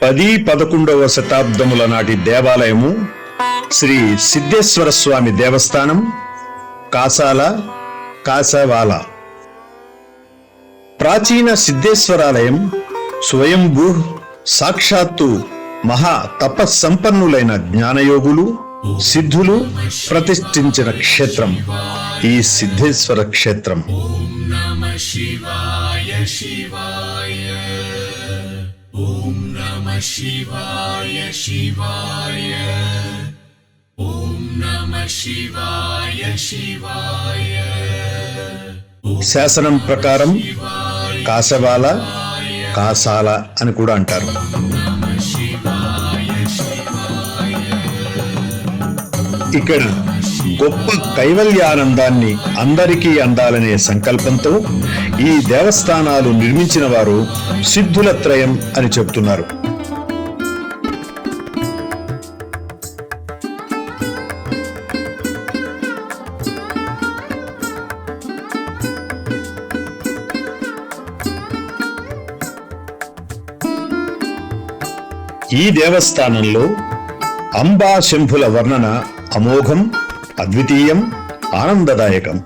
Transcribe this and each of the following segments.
10-11వ శతాబ్దముల నాటి దేవాలయము శ్రీ సిద్ధేశ్వర స్వామి దేవస్థానం, కాసావాల. ప్రాచీన సిద్ధేశ్వరాలయం స్వయంభూ సాక్షాత్తు మహా తపస్సంపన్నులైన జ్ఞానయోగులు, సిద్ధులు ప్రతిష్ఠించిన క్షేత్రం ఈ సిద్ధేశ్వర క్షేత్రం. ఓం నమః శివాయ శివాయ, ఓం నమః శివాయ శివాయ, ఓం నమః శివాయ శివాయ. శాసనం ప్రకారం కాసవాల, కాసాల అని కూడా అంటారు. ఇక్కడ గొప్ప కైవల్యానందాన్ని అందరికీ అందాలనే సంకల్పంతో ఈ దేవస్థానాలు నిర్మించిన వారు సిద్ధులత్రయం అని చెబుతున్నారు. ఈ దేవస్థానంలో అంబా శంభుల వర్ణన అమోఘం, అద్వితీయం, ఆనందదాయకం.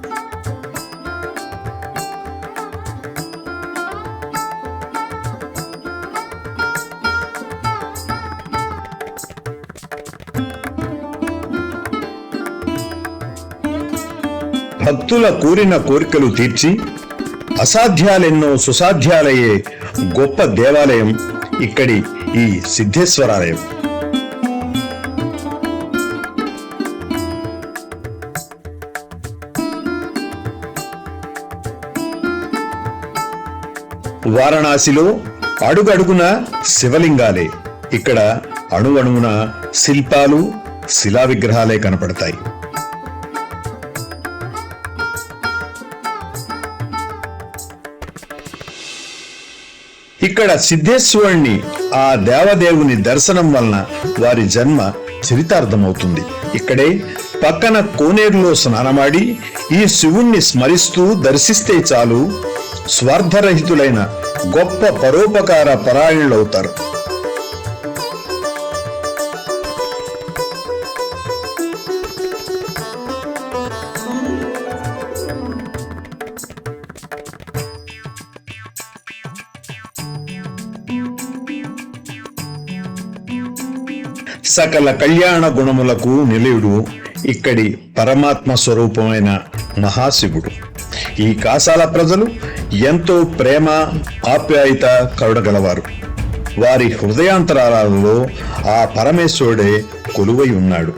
భక్తుల కోరిన కోరికలు తీర్చి అసాధ్యాలెన్నో సుసాధ్యాలయ్యే గొప్ప దేవాలయం ఇక్కడి ఈ సిద్ధేశ్వరాలయం. వారణాసిలో అడుగడుగున శివలింగాలే, ఇక్కడ అణువణువున శిల్పాలు, శిలా విగ్రహాలే కనపడతాయి. ఇక్కడ సిద్ధేశ్వరుణ్ణి, ఆ దేవదేవుని దర్శనం వలన వారి జన్మ చరితార్థమవుతుంది. ఇక్కడే పక్కన కోనేరులో స్నానమాడి ఈ శివుణ్ణి స్మరిస్తూ దర్శిస్తే చాలు స్వార్థరహితులైన గొప్ప పరోపకార పరాయణులవుతారు. సకల కళ్యాణ గుణములకు నిలయుడు ఇక్కడి పరమాత్మ స్వరూపమైన మహాశివుడు. ఈ కాసాల ప్రజలు ఎంతో ప్రేమ, ఆప్యాయత కరుణగలవారు. వారి హృదయాంతరాలలో ఆ పరమేశ్వరుడే కొలువై ఉన్నాడు.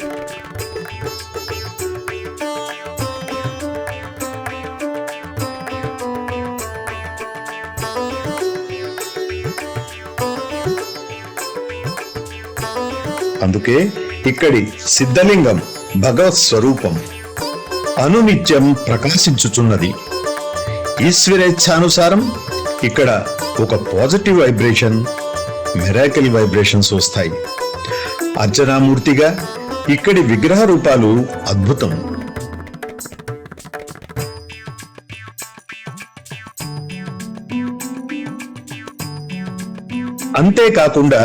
అందుకే ఇక్కడి సిద్ధలింగం భగవత్ స్వరూపం, అనునిత్యం ప్రకాశించుచున్నది. ఈశ్వరేచ్ఛానుసారం ఇక్కడ ఒక పాజిటివ్ వైబ్రేషన్, మిరాకిల్ వైబ్రేషన్స్ వస్తాయి. అర్చనామూర్తిగా ఇక్కడి విగ్రహ రూపాలు అద్భుతం. అంతేకాకుండా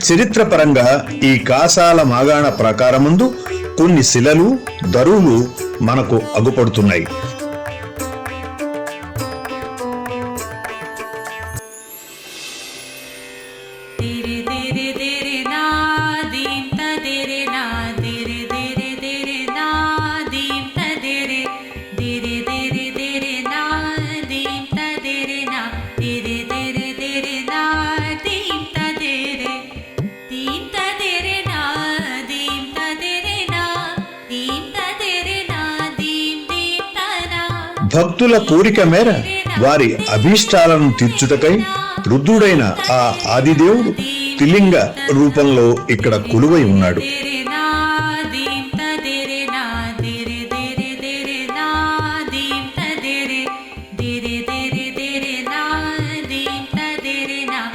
చరిత్రపరంగా ఈ కాసాల మాగాణ ప్రాకారముందు కొన్ని శిలలు, దరువులు మనకు అగుపడుతున్నాయి. భక్తుల కోరిక మేర వారి అభీష్టాలను తీర్చుటకై రుద్రుడైన ఆ ఆదిదేవుడు త్రిలింగ రూపంలో ఇక్కడ కొలువై ఉన్నాడు.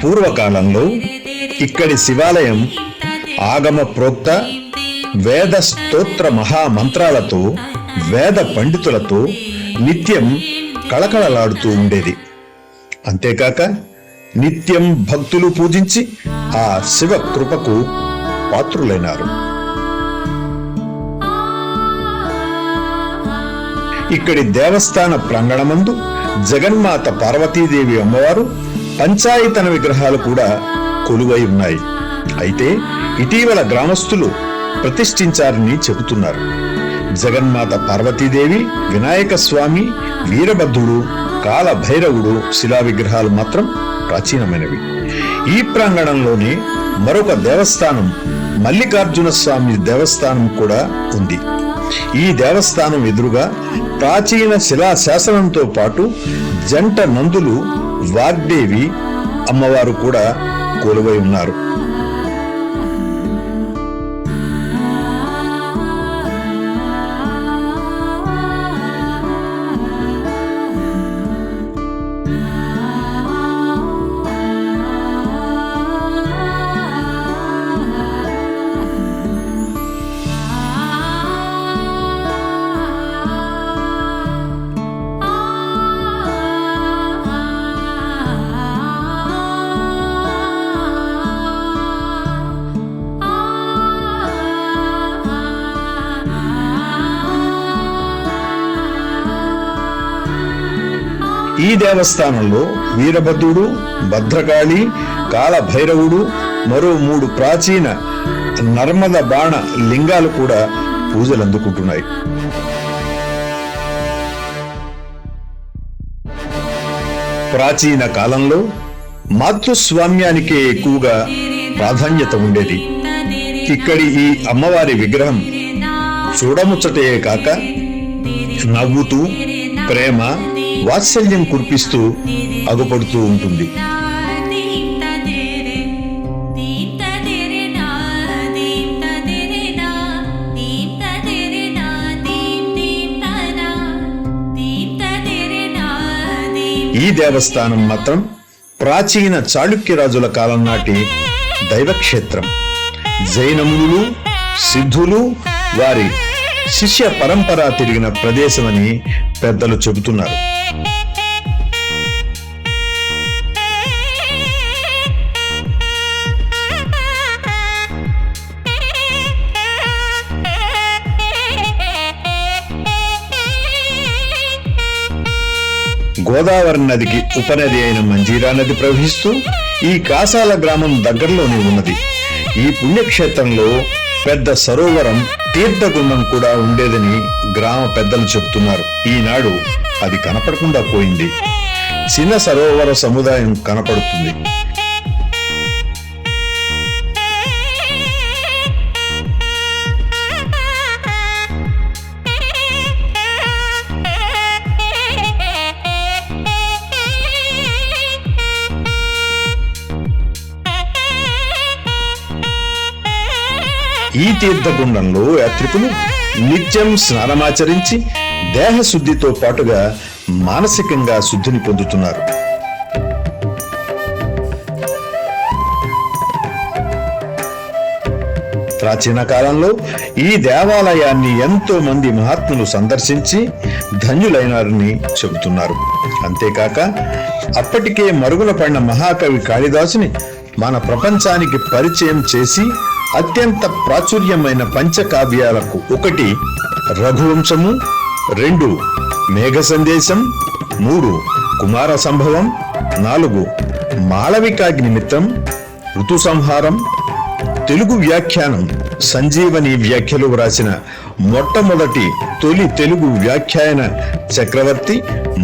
పూర్వకాలంలో ఇక్కడి శివాలయం ఆగమ ప్రోక్త వేద స్తోత్ర మహామంత్రాలతో, వేద పండితులతో నిత్యం కళకళలాడుతూ ఉండేది. అంతేకాక నిత్యం భక్తులు పూజించి ఆ శివ కృపకు పాత్రులైనారు. ఇక్కడి దేవస్థాన ప్రాంగణమందు జగన్మాత పార్వతీదేవి అమ్మవారు పంచాయతన విగ్రహాలు కూడా కొలువై ఉన్నాయి. అయితే ఇటీవల గ్రామస్తులు ప్రతిష్ఠించారని చెబుతున్నారు. జగన్మాత పార్వతీదేవి, వినాయక స్వామి, వీరభద్రుడు, కాల భైరవుడు శిలా విగ్రహాలు మాత్రం ప్రాచీనమైనవి. ఈ ప్రాంగణంలోనే మరొక దేవస్థానం, మల్లికార్జున స్వామి దేవస్థానం కూడా ఉంది. ఈ దేవస్థానం ఎదురుగా ప్రాచీన శిలా శాసనంతో పాటు జంట నందులు, వాగ్దేవి అమ్మవారు కూడా కొలువై ఉన్నారు. ఈ దేవస్థానంలో వీరభద్రుడు, భద్రకాళి, కాల భైరవుడు, మరో 3 ప్రాచీన నర్మద బాణ లింగాలు కూడా పూజలు అందుకుంటున్నాయి. ప్రాచీన కాలంలో మాతృస్వామ్యానికే ఎక్కువగా ప్రాధాన్యత ఉండేది. ఇక్కడి ఈ అమ్మవారి విగ్రహం చూడముచ్చటే కాక నవ్వుతూ ప్రేమ, వాత్సల్యం కురిపిస్తూ అగుపడుతూ ఉంటుంది. ఈ దేవస్థానం మాత్రం ప్రాచీన చాళుక్యరాజుల కాలం నాటి దైవక్షేత్రం. జైనమునులు, సిద్ధులు, వారి శిష్య పరంపర తిరిగిన ప్రదేశమని పెద్దలు చెబుతున్నారు. గోదావరి నదికి ఉపనది అయిన మంజీరా నది ప్రవహిస్తూ ఈ కాసాల గ్రామం దగ్గరలోనే ఉన్నది. ఈ పుణ్యక్షేత్రంలో పెద్ద సరోవరం, తీర్థగుండం కూడా ఉండేదని గ్రామ పెద్దలు చెబుతున్నారు. ఈనాడు అది కనపడకుండా పోయింది. చిన్న సరోవర సముదాయం కనపడుతుంది. ఈ తీర్థగుండంలో యాత్రికులు నిత్యం స్నానమాచరించి దేహశుద్ధితో పాటుగా మానసికంగా శుద్ధిని పొందుతున్నారు. ప్రాచీన కాలంలో ఈ దేవాలయాన్ని ఎంతో మంది మహాత్ములు సందర్శించి ధన్యులైనారని చెబుతున్నారు. అంతేకాక అప్పటికే మరుగున పడిన మహాకవి కాళిదాసుని మన ప్రపంచానికి పరిచయం చేసి అత్యంత ప్రాచుర్యమైన పంచకావ్యాలకు 1 రఘువంశము, 2 మేఘ సందేశం, 3 కుమార సంభవం, 4 మాళవికాగ్నిమిత్రం, ఋతు సంహారం, తెలుగు వ్యాఖ్యానం, సంజీవని వ్యాఖ్యలు వ్రాసిన మొట్టమొదటి తొలి తెలుగు వ్యాఖ్యాన చక్రవర్తి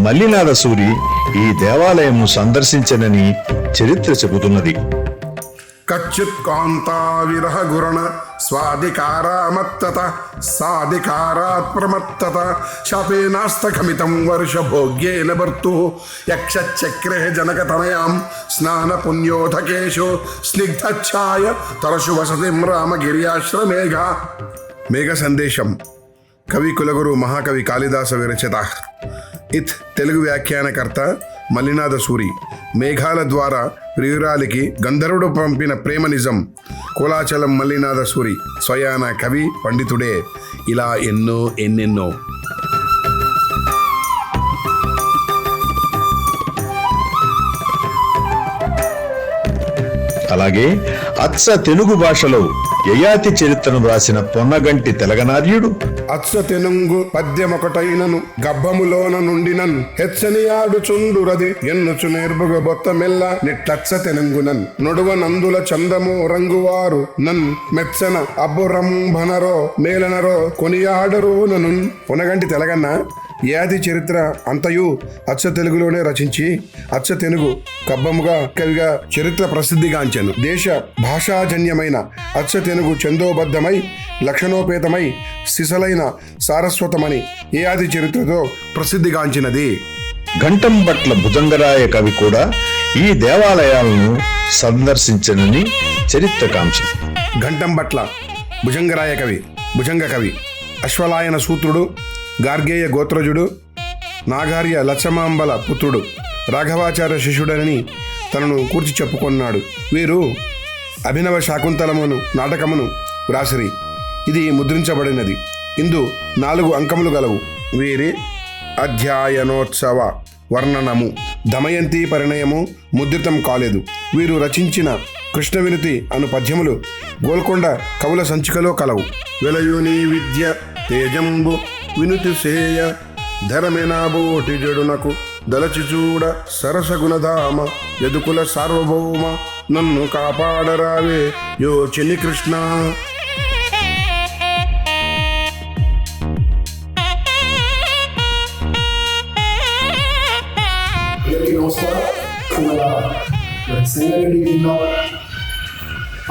మల్లినాథ సూరి ఈ దేవాలయము సందర్శించనని చరిత్ర చెబుతున్నది. కచ్చిత్ కాంతా విరహ గురణ స్వాధికారామత్తత సాధికారాత్ ప్రమత్తత శాపేనాస్తఖమితం వర్షభోగ్యేన భర్తు యక్షచక్రే జనకతనయాం స్నాన పుణ్యోధకేషు స్నిగ్ధఛాయ తరశు వసతిం రామగిర్యాశ్రమేఘ. మేఘ సందేశం కవి కులగురు మహాకవి కాళిదాస విరచిత. ఇత్ తెలుగు వ్యాఖ్యానకర్త మల్లినాథ సూరి. మేఘాల ద్వారా ప్రియురాలికి గంధర్వుడు పంపిన ప్రేమ నిజం. కోలాచలం మల్లినాథ సూరి స్వయాన కవి పండితుడే. ఇలా ఎన్నెన్నో. అలాగే అచ్చ తెలుగు భాషలో యయాతి చరిత్రను వ్రాసిన పొన్నగంటి తెలగనార్యుడు అచ్చ తెనుంగు పద్యమొకటైనను గబ్బములోన నుండినన్ హెచ్చని ఆడుచుండురది ఎన్నుచు నేర్పుగ బొత్తమెల్ల నిట్టచ్చ తెనుంగునన్ నొడువ నందుల చందము రంగువారు నన్ మెచ్చన అబ్బురంభనరో మేలనరో కొనియాడరు నను. పొనగంటి తెలగన్న యాది చరిత్ర అంతయు అచ్చ తెలుగులోనే రచించి అచ్చ తెనుగు కబ్బముగా కవిగా చరిత్ర ప్రసిద్ధిగాంచెను. దేశ భాషాజన్యమైన అచ్చ తెనుగు చందోబద్ధమై లక్షణోపేతమై సిసలైన సారస్వతమని యాది చరిత్రతో ప్రసిద్ధిగాంచినది. ఘంటంబట్ల భుజంగరాయ కవి కూడా ఈ దేవాలయాలను సందర్శించనని చరిత్రకాంశం. ఘంటంబట్ల భుజంగరాయ కవి, భుజంగ కవి, అశ్వలాయన సూత్రుడు, గార్గేయ గోత్రజుడు, నాగార్య లచ్చమాంబల పుత్రుడు, రాఘవాచార్య శిష్యుడని తనను కూర్చి చెప్పుకొన్నాడు. వీరు అభినవ శాకుంతలమును నాటకమును వ్రాసిరి. ఇది ముద్రించబడినది. ఇందు 4 అంకములు గలవు. వీరి అధ్యయనోత్సవ వర్ణనము దమయంతి పరిణయము ముద్రితం కాలేదు. వీరు రచించిన కృష్ణవినుతి అను పద్యములు గోల్కొండ కవుల సంచికలో కలవు. వెలయుని విద్య తేజంబు వినుతి సేయ ధరమెనాబోటి జడునకు దలచి చూడ సరసగుణధామ యదుకుల సార్వభౌమ నన్ను కాపాడరావే యో చిన్ని కృష్ణ. నమస్కారం. సంగారెడ్డి జిల్లా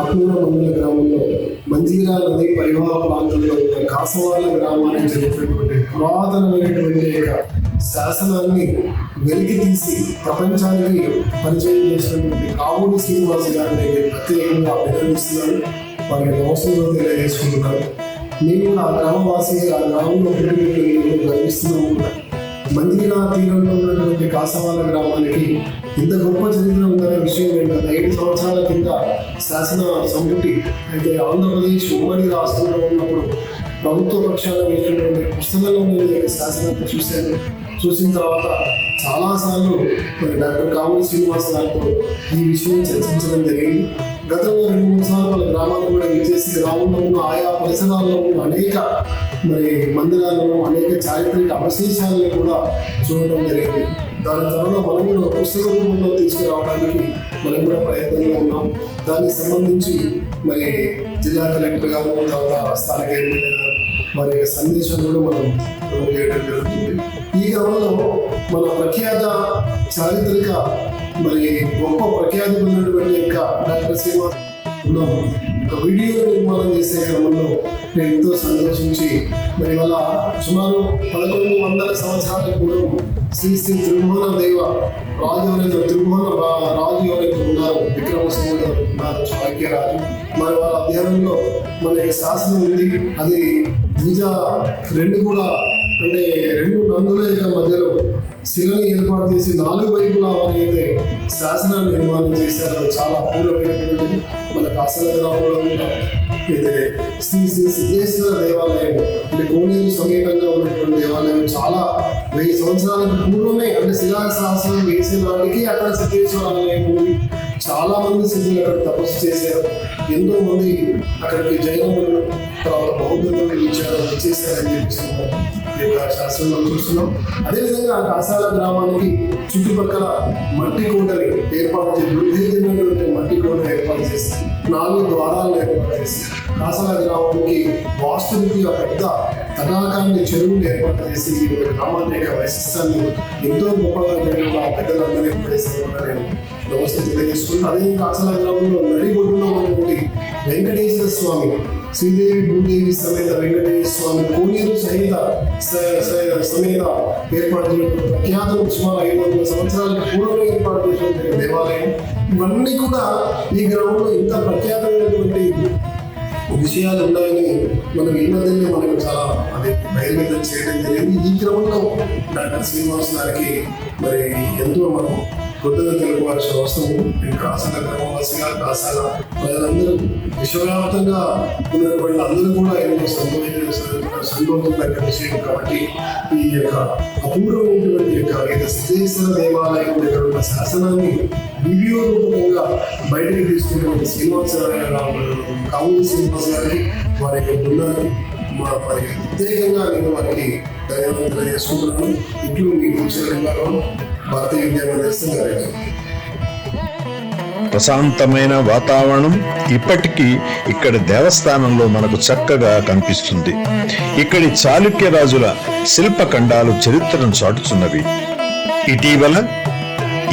అపూర్వ మండల గ్రామంలో మంజీరా నది పరివాహ ప్రాంతంలో ఉన్న కాసవాల గ్రామానికి చెందినటువంటి పురాతనమైనటువంటి యొక్క శాసనాన్ని వెలికి తీసి ప్రపంచానికి పరిచయం చేసినటువంటి కావూరి శ్రీనివాస్ గారిని ప్రత్యేకంగా అభినందిస్తున్నాను. వారికి నమస్కారం తెలియజేసుకుంటున్నాను. మేము ఆ గ్రామవాసి, ఆ గ్రామంలో గర్విస్తున్నాము. మంజీరా తీరంలో ఉన్నటువంటి కాసవాల గ్రామానికి ఇంత గొప్ప చరిత్ర ఉందనే విషయం ఏంటంటే 5 సంవత్సరాల కింద శాసన సంపుటి అయితే ఆంధ్రప్రదేశ్ ఉమ్మడి రాష్ట్రంలో ఉన్నప్పుడు ప్రభుత్వ పక్షాన వేసినటువంటి పుస్తకంలో నేను శాసనాన్ని చూశాను. చూసిన తర్వాత చాలాసార్లు మరి డాక్టర్ కావూరి శ్రీనివాస్ గారితో ఈ విషయం చర్చించడం జరిగింది. గతంలో 2-3 సార్లు వాళ్ళ గ్రామాలు కూడా విచ్చేసి గ్రామంలో ఉన్న ఆయా పరిసరాల్లో ఉన్న అనేక మరి మందిరాలను, అనేక చారిత్రక అవశేషాలను కూడా చూడటం జరిగింది. దాని త్వరలో మనం కూడా పుస్తక రూపంలో తీసుకురావడానికి మనం కూడా ప్రయత్నంలో ఉన్నాం. దానికి సంబంధించి మరి జిల్లా కలెక్టర్ గారు, తర్వాత స్థానిక ఎమ్మెల్యే గారు మరి సందేశం కూడా మనం చేయడం జరుగుతుంది. ఈ క్రమంలో మన ప్రఖ్యాత చారిత్రక మరి గొప్ప ప్రఖ్యాతి ఉన్నటువంటి యొక్క డాక్టర్ శ్రీనివాస్ ఒక వీడియో నిర్మాణం చేసే క్రమంలో నేను ఎంతో సంతోషించి మరి వాళ్ళ సుమారు 1100 సంవత్సరాల పూర్వం శ్రీ శ్రీ త్రిభువన దేవ రాజు ఎవరైతే త్రిభువన రాజు ఎవరైతే ఉన్నారు, విక్రమసింహుడు ఉన్నారు, చాళుక్యరాజు, మరి వాళ్ళ అధ్యయనంలో మనకి శాసనం ఉంది. అది ద్విజ 2 కూడా అంటే 2 నందుల యొక్క మధ్యలో శిలని ఏర్పాటు చేసి 4 వైపులా వారి అయితే శాసనాన్ని నిర్మాణం చేశారు. చాలా అపూర్వమైనటువంటి మన కాసల గ్రామంలో అయితే శ్రీ శ్రీ సిద్ధేశ్వర దేవాలయం అంటే కోనేరు సమీపంగా ఉన్నటువంటి దేవాలయం చాలా 1000 సంవత్సరాలకు పూర్వమే అంటే శిలా శాసనం వేసే నాటికి అక్కడ సిద్ధేశ్వర ఆలయం ఉంది. చాలా మంది సిద్ధులు అక్కడ తపస్సు చేశారు. ఎంతో మంది అక్కడికి జైనములు, తర్వాత బౌద్ధులు వచ్చేసారని చెప్పి శాస్త్రంలో చూస్తున్నాం. అదేవిధంగా కాసాల గ్రామానికి చుట్టుపక్కల మట్టి కోటని ఏర్పాటు చేసి మట్టి కోటను ఏర్పాటు చేసి 4 ద్వారాలను ఏర్పాటు చేసి కాసాల గ్రామానికి వాస్తురీత్యా పెద్ద తటాకాన్ని చెరువులు ఏర్పాటు చేసి గ్రామాన్ని యొక్క వైశిష్టాన్ని ఎంతో గొప్పగా పెద్దలందరినీ కూడా నేను నమస్తే తెలియజేసుకుంటున్నాను. అదే కాసాల గ్రామంలో నడిబొడ్డులో ఉన్నటువంటి వెంకటేశ్వర స్వామి, శ్రీదేవి భూదేవి సమేత వెంకటేశ్వర స్వామి కోనేరు సమేత ఏర్పాటు చేయడం ప్రఖ్యాతం సుమారు 500 సంవత్సరాలకు పూర్వమే ఏర్పాటు చేసినటువంటి దేవాలయం. ఇవన్నీ కూడా ఈ గ్రామంలో ఇంత ప్రఖ్యాతమైనటువంటి విషయాలు ఉన్నాయని మనం ఈ మధ్యనే మనకు చాలా బహిర్గతం చేయడం జరిగింది. ఈ క్రమంలో డాక్టర్ శ్రీనివాస్ గారికి మరి ఎంతో మనం కొత్తగా తెలుగువాల్సిన అవసరం ఈ కాసాల గ్రామవాసిగా కాసాల ప్రజలందరూ విశ్వవ్యాప్తంగా ఉన్నటువంటి అందరూ కూడా ఎన్నో సంతోషం దగ్గర విషయం కాబట్టి ఈ యొక్క అపూర్వమైనటువంటి యొక్క సిద్ధేశ్వర దేవాలయం దగ్గర ఉన్న శాసనాన్ని వీడియో రూపంగా బయటకు తీసుకున్నటువంటి కావులు శ్రీనివాస్ గారికి వారి యొక్క బృందానికి మరి ప్రత్యేకంగా నేను వారికి ధన్యవాదాలు తెలియజేసుకుంటున్నాను. ఇట్లు మీ విషయంలో భారతీయ విద్యామందిరం గారికి. ప్రశాంతమైన వాతావరణం ఇప్పటికీ ఇక్కడ దేవస్థానంలో మనకు చక్కగా కనిపిస్తుంది. ఇక్కడి చాళుక్య రాజుల శిల్పఖండాలు చరిత్రను చాటుచున్నవి. ఇటీవల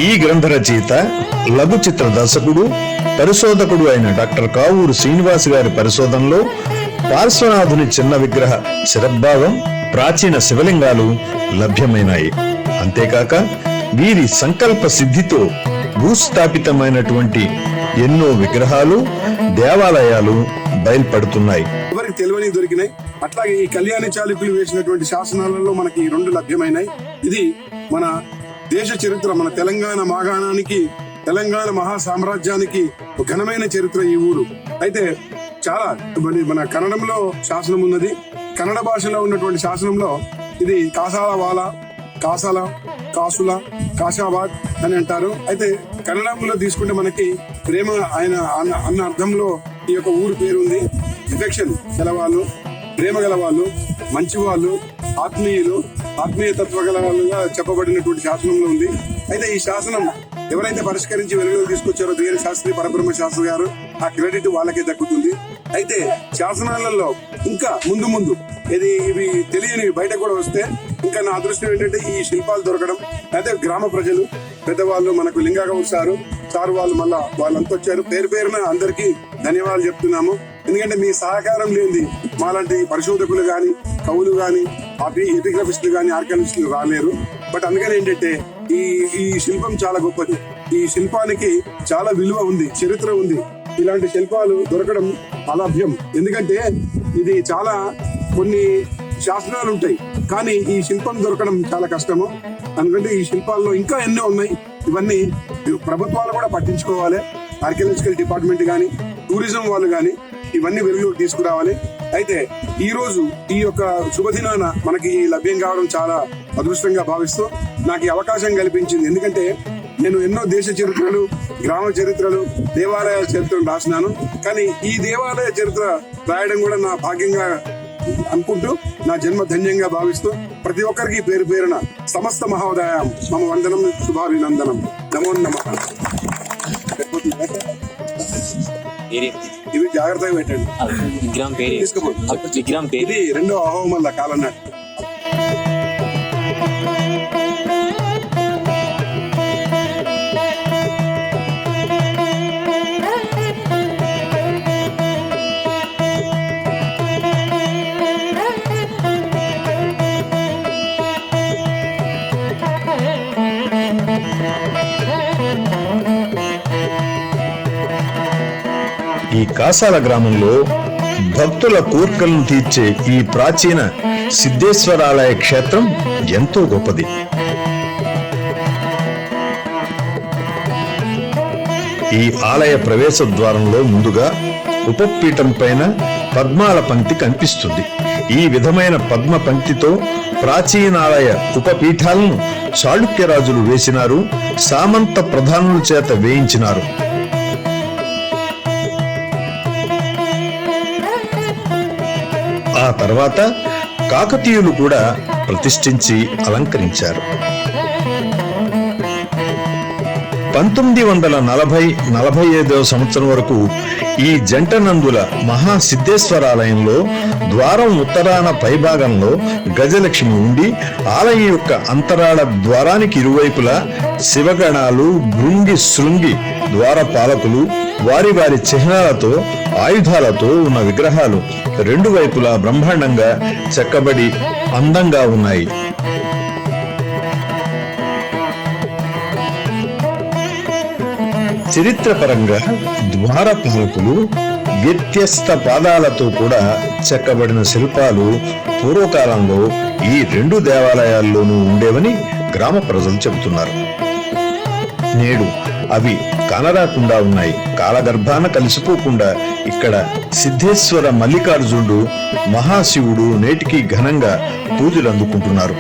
ఈ గ్రంథ రచయిత, లఘు చిత్ర దర్శకుడు, పరిశోధకుడు అయిన డాక్టర్ కావూరు శ్రీనివాస్ గారి పరిశోధనలో పార్శ్వనాథుని చిన్న విగ్రహ శిరభాగం, ప్రాచీన శివలింగాలు లభ్యమైనాయి. అంతేకాక వీరి సంకల్ప సిద్ధితో భూస్థాపితమైనటువంటి ఎన్నో విగ్రహాలు, దేవాలయాలు బయల్పడుతున్నాయి. ఎవరికి తెలియని దొరికినాయి. అట్లాగే ఈ కళ్యాణి చాళుక్యులు వేసినటువంటి శాసనాలలో మనకి 2 లభ్యమైనాయి. ఇది మన దేశ చరిత్ర, మన తెలంగాణ మాగాణానికి, తెలంగాణ మహా సామ్రాజ్యానికి ఒక ఘనమైన చరిత్ర ఈ ఊరు. అయితే చాలా మన కన్నడంలో శాసనం ఉన్నది. కన్నడ భాషలో ఉన్నటువంటి శాసనంలో ఇది కాసాలవాల, కాసాల, కాసుల, కాశాబాద్ అని అంటారు. అయితే కన్నడంలో తీసుకుంటే మనకి ప్రేమ ఆయన అన్న అర్థంలో ఈ యొక్క ఊరు పేరు ఉంది. ఎఫెక్షన్ గలవాళ్ళు, ప్రేమ గలవాళ్ళు, మంచి వాళ్ళు, ఆత్మీయులు, ఆత్మీయతత్వ గల వాళ్ళుగా చెప్పబడినటువంటి శాసనంలో ఉంది. అయితే ఈ శాసనం ఎవరైతే పరిష్కరించి వెలుగులోకి తీసుకొచ్చారో ధీర శాస్త్రి, పరబ్రహ్మ శాస్త్రి గారు, ఆ క్రెడిట్ వాళ్ళకే దక్కుతుంది. అయితే శాసనాలలో ఇంకా ముందు ఇవి తెలియనివి బయట కూడా వస్తే ఇంకా నా అదృష్టం ఏంటంటే ఈ శిల్పాలు దొరకడం. అయితే గ్రామ ప్రజలు, పెద్దవాళ్ళు, మనకు లింగాగౌడ్ సారు వాళ్ళు మళ్ళా వాళ్ళంతా వచ్చారు. పేరున అందరికీ ధన్యవాదాలు చెప్తున్నాము. ఎందుకంటే మీ సహకారం లేనిది మాలాంటి పరిశోధకులు గాని, కవులు గాని, ఎపిగ్రఫిస్టులు గాని, ఆర్కియాలజిస్టులు రాలేరు. బట్ అందుకని ఏంటంటే ఈ శిల్పం చాలా గొప్పది. ఈ శిల్పానికి చాలా విలువ ఉంది, చరిత్ర ఉంది. ఇలాంటి శిల్పాలు దొరకడం అలభ్యం. ఎందుకంటే ఇది చాలా కొన్ని శాస్త్రాలు ఉంటాయి, కానీ ఈ శిల్పం దొరకడం చాలా కష్టము. ఎందుకంటే ఈ శిల్పాల్లో ఇంకా ఎన్నో ఉన్నాయి. ఇవన్నీ ప్రభుత్వాలు కూడా పట్టించుకోవాలి. ఆర్కియాలజికల్ డిపార్ట్మెంట్ కానీ, టూరిజం వాళ్ళు కానీ ఇవన్నీ వెలుగులోకి తీసుకురావాలి. అయితే ఈ రోజు ఈ యొక్క శుభదినాన మనకి లభ్యం కావడం చాలా అదృష్టంగా భావిస్తూ నాకు ఈ అవకాశం కల్పించింది. ఎందుకంటే నేను ఎన్నో దేశ చరిత్రలు, గ్రామ చరిత్రలు, దేవాలయాల చరిత్రలు రాసినాను. కానీ ఈ దేవాలయ చరిత్ర రాయడం కూడా నా భాగ్యంగా అనుకుంటూ, నా జన్మ ధన్యంగా భావిస్తూ ప్రతి ఒక్కరికి పేరున సమస్త మహోదయం మమ వందనం, శుభాభినందనం, నమో నమః. ఇవి జాగ్రత్తగా పెట్టండి. ఇది 2వ అహోమల్ల కాలన్నాడు. ఈ కాసాల గ్రామంలో భక్తుల కోర్కెలను తీర్చే ఈ ప్రాచీన సిద్ధేశ్వరాలయ క్షేత్రం ఎంతో గొప్పది. ఈ ఆలయ ప్రవేశ ద్వారంలో ముందుగా ఉపపీఠం పైన పద్మాల పంక్తి కనిపిస్తుంది. ఈ విధమైన పద్మ పంక్తితో ప్రాచీనాలయ ఉపపీఠాలను చాళుక్య రాజులు వేసినారు, సామంత ప్రధానుల చేత వేయించినారు. ఆ తర్వాత కాకతీయులు కూడా ప్రతిష్ఠించి అలంకరించారు. 1940-45 సంవత్సరం వరకు ఈ జంట నందుల మహాసిద్ధేశ్వరాలయంలో ద్వారం ఉత్తరాన పైభాగంలో గజలక్ష్మి ఉండి, ఆలయం యొక్క అంతరాళ ద్వారానికి ఇరువైపులా శివగణాలు, భృంగి శృంగి ద్వారపాలకులు వారి వారి చిహ్నాలతో, ఆయుధాలతో ఉన్న విగ్రహాలు 2 వైపులా బ్రహ్మాండంగా చెక్కబడి అందంగా ఉన్నాయి. చరిత్రపరంగా ద్వారపాలకులు వ్యత్యస్త పాదాలతో కూడా చెక్కబడిన శిల్పాలు పూర్వకాలంలో ఈ 2 దేవాలయాల్లోనూ ఉండేవని గ్రామ ప్రజలు చెబుతున్నారు. నేడు అవి కానరాకుండా ఉన్నాయి. కాలగర్భాన కలిసిపోకుండా ఇక్కడ సిద్ధేశ్వర మల్లికార్జునుడు మహాశివుడు నేటికి ఘనంగా పూజలు అందుకుంటున్నారు.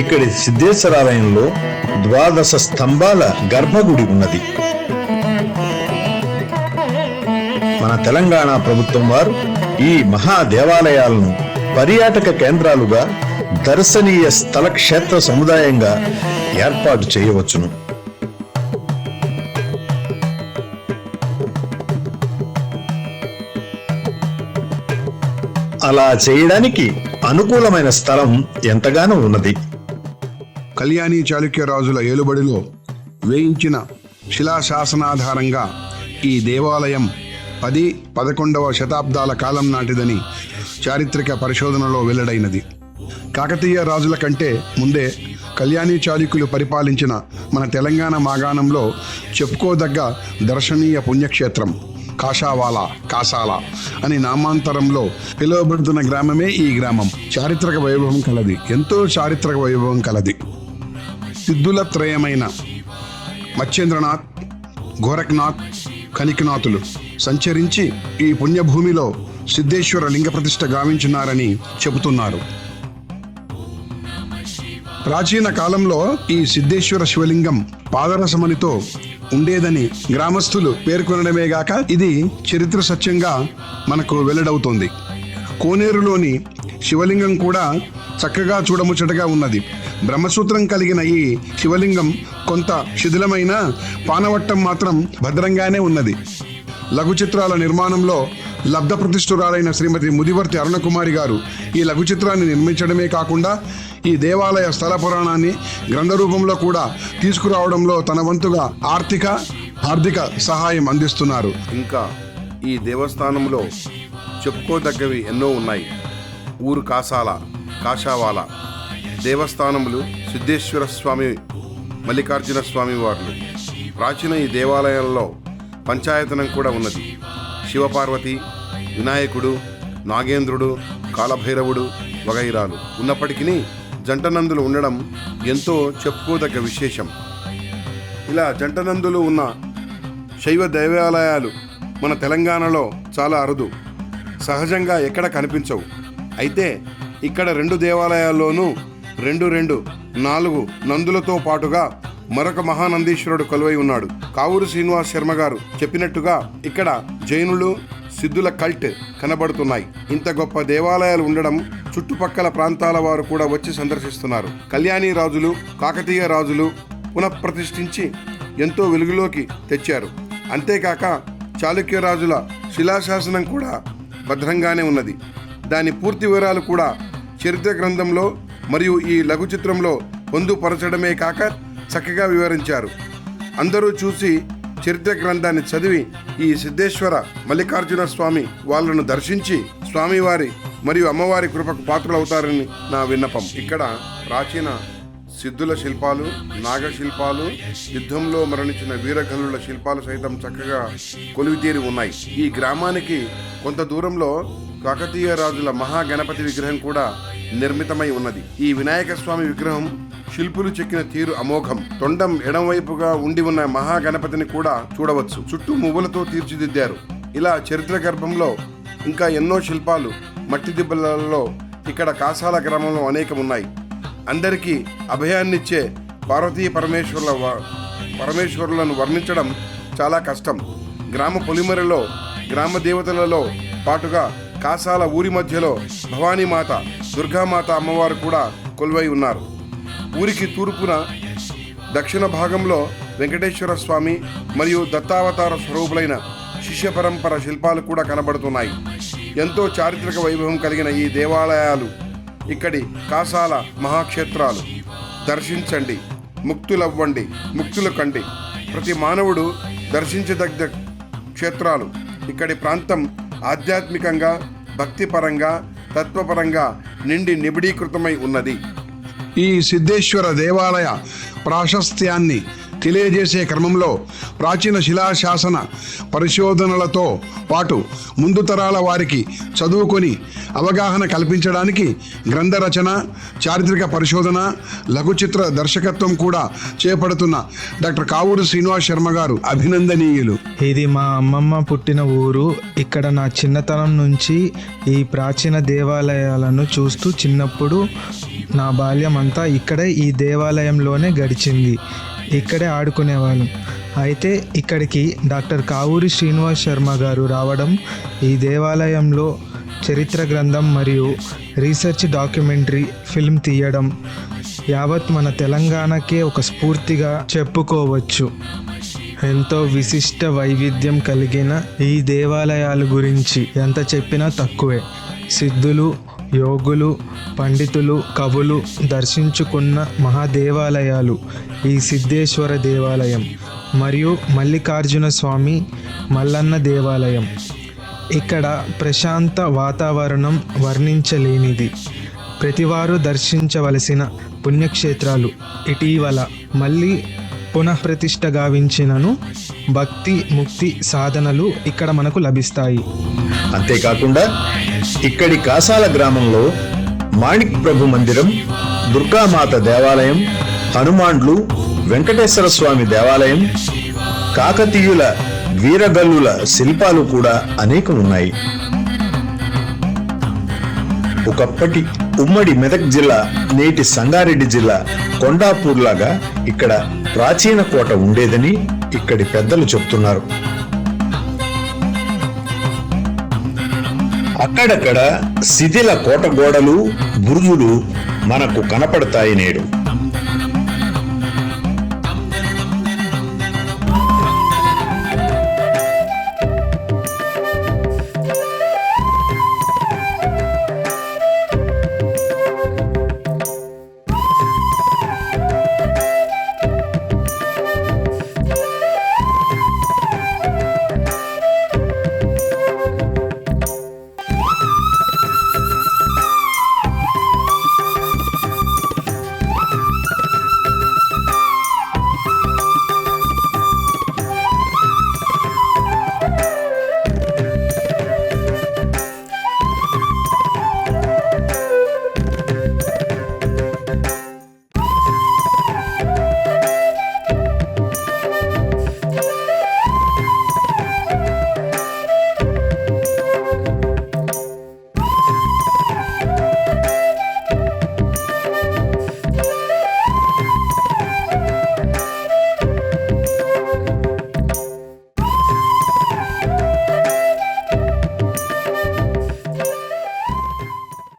ఇక్కడి సిద్ధేశ్వరాలయంలో 12 స్తంభాల గర్భగుడి ఉన్నది. మన తెలంగాణ ప్రభుత్వం వారు ఈ మహా దేవాలయాలను పర్యాటక కేంద్రాలుగా దర్శనీయ స్థల క్షేత్ర సముదాయంగా ఏర్పాటు చేయవచ్చును. అలా చేయడానికి అనుకూలమైన స్థలం ఎంతగానో ఉన్నది. కళ్యాణి చాళుక్య రాజుల ఏలుబడిలో వేయించిన శిలాశాసనాధారంగా ఈ దేవాలయం 10-11వ శతాబ్దాల కాలం నాటిదని చారిత్రక పరిశోధనలో వెల్లడైనది. కాకతీయ రాజుల కంటే ముందే కళ్యాణి చాళుక్యులు పరిపాలించిన మన తెలంగాణ మాగాణంలో చెప్పుకోదగ్గ దర్శనీయ పుణ్యక్షేత్రం కాసాల అని నామాంతరంలో పిలువబడుతున్న గ్రామమే ఈ గ్రామం. చారిత్రక వైభవం కలది, ఎంతో చారిత్రక వైభవం కలది. సిద్ధుల త్రయమైన మచ్చేంద్రనాథ్, గోరఖ్నాథ్, కనికనాథులు సంచరించి ఈ పుణ్యభూమిలో సిద్ధేశ్వర లింగ ప్రతిష్ఠ గావించున్నారని చెబుతున్నారు. ప్రాచీన కాలంలో ఈ సిద్ధేశ్వర శివలింగం పాదరసమనితో ఉండేదని గ్రామస్తులు పేర్కొనడమే గాక ఇది చరిత్ర సత్యంగా మనకు వెల్లడవుతోంది. కోనేరులోని శివలింగం కూడా చక్కగా చూడముచ్చటగా ఉన్నది. బ్రహ్మసూత్రం కలిగిన ఈ శివలింగం కొంత శిథిలమైన పానవట్టం మాత్రం భద్రంగానే ఉన్నది. లఘు చిత్రాల నిర్మాణంలో లబ్ధ ప్రతిష్ఠురాలైన శ్రీమతి ముదివర్తి అరుణకుమారి గారు ఈ లఘు చిత్రాన్ని నిర్మించడమే కాకుండా ఈ దేవాలయ స్థల పురాణాన్ని గ్రంథ రూపంలో కూడా తీసుకురావడంలో తన వంతుగా ఆర్థిక సహాయం అందిస్తున్నారు. ఇంకా ఈ దేవస్థానంలో చెప్పుకోదగ్గవి ఎన్నో ఉన్నాయి. ఊరు కాషావాల దేవస్థానములు సిద్ధేశ్వర స్వామి, మల్లికార్జున స్వామి వార్లు. ప్రాచీన ఈ దేవాలయంలో పంచాయతనం కూడా ఉన్నది. శివపార్వతి, వినాయకుడు, నాగేంద్రుడు, కాలభైరవుడు వగైరాలు ఉన్నప్పటికీ జంటనందులు ఉండడం ఎంతో చెప్పుకోదగ్గ విశేషం. ఇలా జంటనందులు ఉన్న శైవ దేవాలయాలు మన తెలంగాణలో చాలా అరుదు, సహజంగా ఎక్కడ కనిపించవు. అయితే ఇక్కడ 2 దేవాలయాల్లోనూ 4 నందులతో పాటుగా మరొక మహానందీశ్వరుడు కొలువై ఉన్నాడు. కావూరు శ్రీనివాస్ శర్మ గారు చెప్పినట్టుగా ఇక్కడ జైనులు, సిద్ధుల కల్ట్ కనబడుతున్నాయి. ఇంత గొప్ప దేవాలయాలు ఉండడం చుట్టుపక్కల ప్రాంతాల వారు కూడా వచ్చి సందర్శిస్తున్నారు. కళ్యాణి రాజులు, కాకతీయ రాజులు పునఃప్రతిష్ఠించి ఎంతో వెలుగులోకి తెచ్చారు. అంతేకాక చాళుక్య రాజుల శిలాశాసనం కూడా భద్రంగానే ఉన్నది. దాని పూర్తి వివరాలు కూడా చరిత్ర గ్రంథంలో మరియు ఈ లఘు చిత్రంలో పొందుపరచడమే కాక చక్కగా వివరించారు. అందరూ చూసి చరిత్ర గ్రంథాన్ని చదివి ఈ సిద్ధేశ్వర మల్లికార్జున స్వామి వాళ్ళను దర్శించి స్వామివారి మరియు అమ్మవారి కృపకు పాత్రలవుతారని నా విన్నపం. ఇక్కడ ప్రాచీన సిద్ధుల శిల్పాలు, నాగశిల్పాలు, యుద్ధంలో మరణించిన వీరగల్లుల శిల్పాలు సైతం చక్కగా కొలువితీరి ఉన్నాయి. ఈ గ్రామానికి కొంత దూరంలో కాకతీయ రాజుల మహాగణపతి విగ్రహం కూడా నిర్మితమై ఉన్నది. ఈ వినాయక స్వామి విగ్రహం శిల్పులు చెక్కిన తీరు అమోఘం. తొండం ఎడమవైపుగా ఉండి ఉన్న మహాగణపతిని కూడా చూడవచ్చు. చుట్టూ మువ్వలతో తీర్చిదిద్దారు. ఇలా చరిత్ర గర్భంలో ఇంకా ఎన్నో శిల్పాలు మట్టి దిబ్బలలో ఇక్కడ కాసాల గ్రామంలో అనేకం ఉన్నాయి. అందరికీ అభయాన్నిచ్చే పార్వతీ పరమేశ్వరులను వర్ణించడం చాలా కష్టం. గ్రామ పొలిమరలో గ్రామ దేవతలలో పాటుగా కాసాల ఊరి మధ్యలో భవానీమాత, దుర్గామాత అమ్మవారు కూడా కొలువై ఉన్నారు. ఊరికి తూర్పున దక్షిణ భాగంలో వెంకటేశ్వర స్వామి మరియు దత్తావతార స్వరూపులైన శిష్య పరంపర శిల్పాలు కూడా కనబడుతున్నాయి. ఎంతో చారిత్రక వైభవం కలిగిన ఈ దేవాలయాలు ఇక్కడి కాసాల మహాక్షేత్రాలు. దర్శించండి, ముక్తులవ్వండి, ముక్తులు కండి. ప్రతి మానవుడు దర్శించదగ్గ క్షేత్రాలు. ఇక్కడి ప్రాంతం ఆధ్యాత్మికంగా, భక్తిపరంగా, తత్వపరంగా నిండి నిబిడీకృతమై ఉన్నది. ఈ సిద్ధేశ్వర దేవాలయ ప్రాశస్త్యాన్ని తెలియజేసే క్రమంలో ప్రాచీన శిలాశాసన పరిశోధనలతో పాటు ముందు తరాల వారికి చదువుకొని అవగాహన కల్పించడానికి గ్రంథ రచన, చారిత్రక పరిశోధన, లఘుచిత్ర దర్శకత్వం కూడా చేపడుతున్న డాక్టర్ కావూరు శ్రీనివాస్ శర్మ గారు అభినందనీయులు. ఇది మా అమ్మమ్మ పుట్టిన ఊరు. ఇక్కడ నా చిన్నతనం నుంచి ఈ ప్రాచీన దేవాలయాలను చూస్తూ చిన్నప్పుడు నా బాల్యం అంతా ఇక్కడే ఈ దేవాలయంలోనే గడిచింది. ఇక్కడే ఆడుకునేవాళ్ళం. అయితే ఇక్కడికి డాక్టర్ కావూరి శ్రీనివాస్ శర్మ గారు రావడం, ఈ దేవాలయంలో చరిత్ర గ్రంథం మరియు రీసెర్చ్ డాక్యుమెంటరీ ఫిల్మ్ తీయడం యావత్ మన తెలంగాణకే ఒక స్ఫూర్తిగా చెప్పుకోవచ్చు. ఎంతో విశిష్ట వైవిధ్యం కలిగిన ఈ దేవాలయాల గురించి ఎంత చెప్పినా తక్కువే. సిద్ధులు, యోగులు, పండితులు, కవులు దర్శించుకున్న మహాదేవాలయాలు ఈ సిద్ధేశ్వర దేవాలయం మరియు మల్లికార్జున స్వామి మల్లన్న దేవాలయం. ఇక్కడ ప్రశాంత వాతావరణం వర్ణించలేనిది. ప్రతివారు దర్శించవలసిన పుణ్యక్షేత్రాలు. ఇటీవల మళ్ళీ పునఃప్రతిష్ఠ గావించినను భక్తి ముక్తి సాధనలు ఇక్కడ మనకు లభిస్తాయి. అంతేకాకుండా ఇక్కడి కాసాల గ్రామంలో మాణిక్ ప్రభు మందిరం, దుర్గామాత దేవాలయం, హనుమాండ్లు, వెంకటేశ్వర స్వామి దేవాలయం, కాకతీయుల వీరగల్లుల శిల్పాలు కూడా అనేకం ఉన్నాయి. ఒకప్పటి ఉమ్మడి మెదక్ జిల్లా, నేటి సంగారెడ్డి జిల్లా కొండాపూర్ లాగా ఇక్కడ ప్రాచీన కోట ఉండేదని ఇక్కడి పెద్దలు చెప్తున్నారు. అక్కడక్కడ శిథిల కోట గోడలు, బురుజులు మనకు కనపడతాయి నేడు.